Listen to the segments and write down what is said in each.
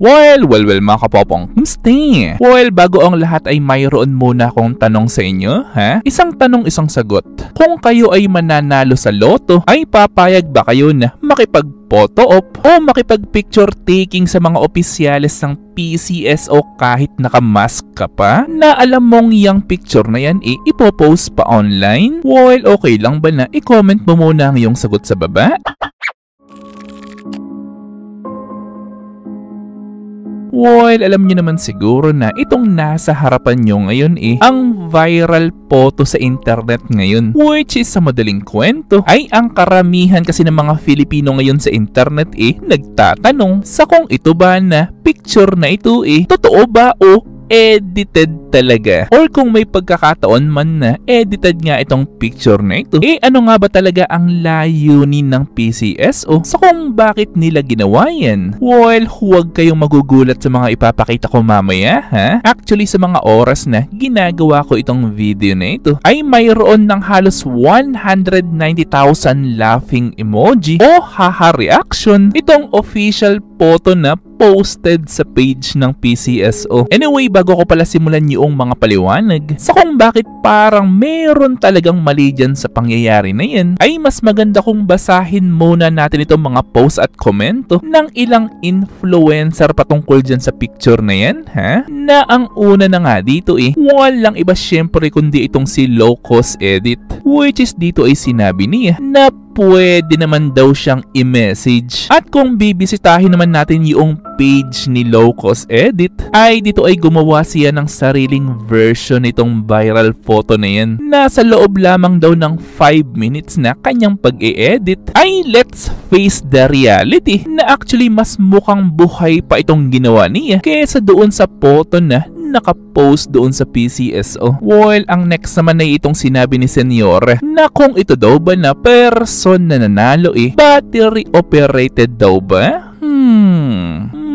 Well, mga kapopong, kumusta? Well, bago ang lahat ay mayroon muna akong tanong sa inyo, ha? Isang tanong, isang sagot. Kung kayo ay mananalo sa loto, ay papayag ba kayo na makipag-photo op o makipag-picture taking sa mga opisyales ng PCSO kahit nakamask ka pa? Na alam mong yung picture na yan ipopost pa online? Well, okay lang ba na i-comment mo muna ang iyong sagot sa baba? Well, alam niyo naman siguro na itong nasa harapan nyo ngayon ang viral photo sa internet ngayon. Which is sa madaling kwento ay ang karamihan kasi ng mga Filipino ngayon sa internet nagtatanong sa kung ito ba na picture na ito totoo ba o edited talaga, or kung may pagkakataon man na edited nga itong picture na ito, ano nga ba talaga ang layunin ng PCSO sa kung bakit nila ginawa yan? Well, huwag kayong magugulat sa mga ipapakita ko mamaya, ha? Actually, sa mga oras na ginagawa ko itong video na ito, ay mayroon ng halos 190,000 laughing emoji o haha reaction itong official photo na posted sa page ng PCSO. Anyway, bago ko pala simulan yung mga paliwanag sa kung bakit parang meron talagang mali dyan sa pangyayari na yan, ay mas maganda kung basahin muna natin itong mga post at komento ng ilang influencer patungkol dyan sa picture na yan, ha? Na ang una na nga dito walang iba syempre kundi itong si Low Cost Edit, which is dito ay sinabi niya na pwede naman daw siyang i-message. At kung bibisitahin naman natin yung page ni Low Cost Edit, ay dito ay gumawa siya ng sariling version nitong viral photo na yan. Nasa loob lamang daw ng 5 minutes na kanyang pag-e-edit, ay let's face the reality na actually mas mukhang buhay pa itong ginawa niya kaysa doon sa photo na nakapost doon sa PCSO. Well, ang next naman ay itong sinabi ni Senyor na kung ito daw ba na person na nanalo battery operated daw ba?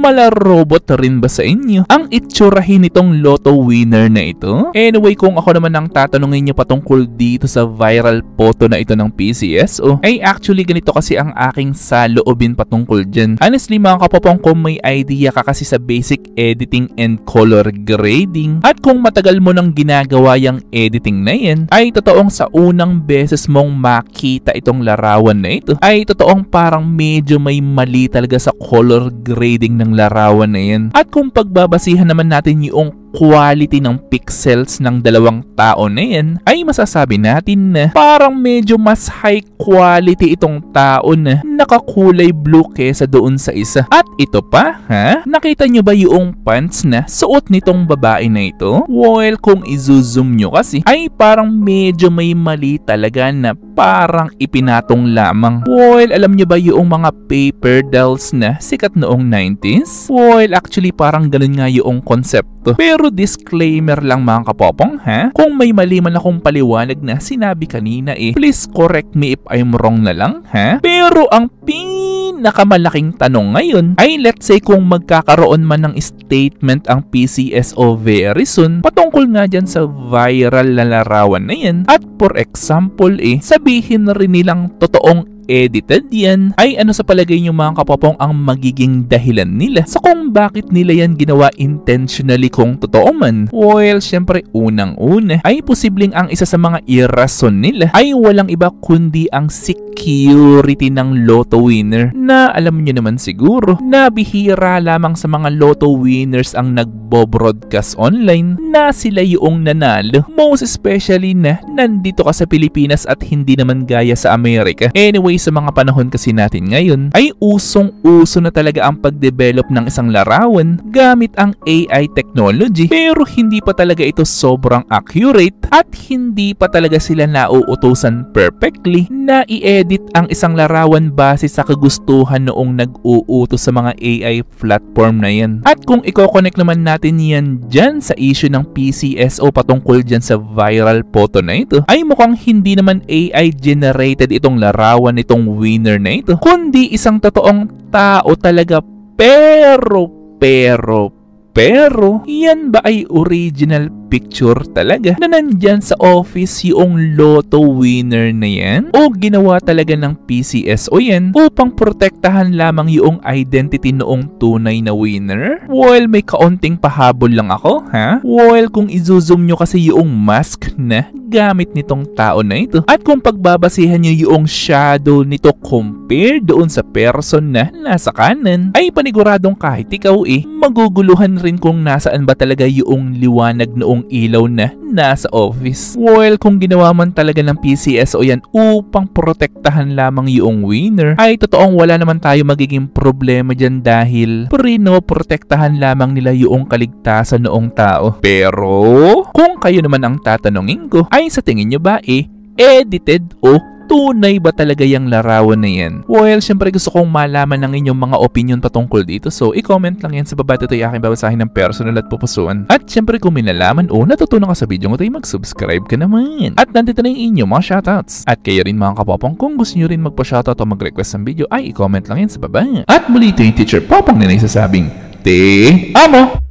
Mala robot rin ba sa inyo ang itsurahin nitong lotto winner na ito? Anyway, kung ako naman ang tatanungin nyo patungkol dito sa viral photo na ito ng PCSO, ay actually ganito kasi ang aking saloobin patungkol dyan. Honestly mga kapopong, kung may idea ka kasi sa basic editing and color grading, at kung matagal mo nang ginagawa yung editing na yan, ay totoong sa unang beses mong makita itong larawan na ito, ay totoong parang medyo may mali talaga sa color grading ng larawan na yan. At kung pagbabasihan naman natin yung quality ng pixels ng dalawang tao na yan, ay masasabi natin na parang medyo mas high quality itong tao na nakakulay blue kesa doon sa isa. At ito pa, ha? Nakita nyo ba yung pants na suot nitong babae na ito? Well, kung izo-zoom nyo kasi, ay parang medyo may mali talaga na parang ipinatong lamang. Well, alam nyo ba yung mga paper dolls na sikat noong 90s? Well, actually parang ganun nga yung konsepto. Pero disclaimer lang mga kapopong, ha? Kung may mali man akong paliwanag na sinabi kanina please correct me if I'm wrong na lang, ha? Pero ang pinakamalaking tanong ngayon ay let's say kung magkakaroon man ng statement ang PCSO very soon patungkol nga dyan sa viral na larawan na yan, at for example sabihin rin nilang totoong edited yan, ay ano sa palagay nyo mga kapopong ang magiging dahilan nila sa kung bakit nila yan ginawa intentionally kung totoo man? Well, syempre unang-una ay posibleng ang isa sa mga irason nila ay walang iba kundi ang security ng lotto winner, na alam nyo naman siguro na bihira lamang sa mga lotto winners ang nagbo-broadcast online na sila yung nanalo, most especially na nandito ka sa Pilipinas at hindi naman gaya sa Amerika. Anyway, sa mga panahon kasi natin ngayon ay usong-uso na talaga ang pag-develop ng isang larawan gamit ang AI technology, pero hindi pa talaga ito sobrang accurate at hindi pa talaga sila nauutusan perfectly na i-edit ang isang larawan base sa kagustuhan noong nag-uutos sa mga AI platform na yan. At kung i-connect naman natin yan dyan sa issue ng PCSO patungkol dyan sa viral photo na ito, ay mukhang hindi naman AI generated itong larawan itong winner na ito, kundi isang totoong tao talaga. Pero yan ba ay original picture talaga na nandyan sa office yung lotto winner na yan? O ginawa talaga ng PCSO yan upang protektahan lamang yung identity noong tunay na winner? Well, may kaunting pahabol lang ako, ha? Well, kung izozoom nyo kasi yung mask na gamit nitong tao na ito at kung pagbabasihan nyo yung shadow nito compared doon sa person na nasa kanan, ay paniguradong kahit ikaw maguguluhan rin kung nasaan ba talaga yung liwanag noong ilaw na nasa office. Well, kung ginawa man talaga ng PCSO yan upang protektahan lamang yung winner, ay totoong wala naman tayo magiging problema dyan dahil protektahan lamang nila yung kaligtasan noong tao. Pero, kung kayo naman ang tatanungin ko, ay sa tingin nyo ba edited o tunay ba talaga yung larawan na yan? Well, syempre gusto kong malaman ng inyong mga opinion patungkol dito. So, i-comment lang yan sa baba. Ito yung aking babasahin ng personal at pupusuan. At syempre kung minalaman o natutunan ka sa video ko, mag-subscribe ka naman. At nandito na yung inyong mga shoutouts. At kayo rin mga kapopong, kung gusto nyo rin magpa-shoutout o mag-request ng video, ay i-comment lang yan sa baba. At muli ito yung Teacher Popong na nagsasabing, Te Amo!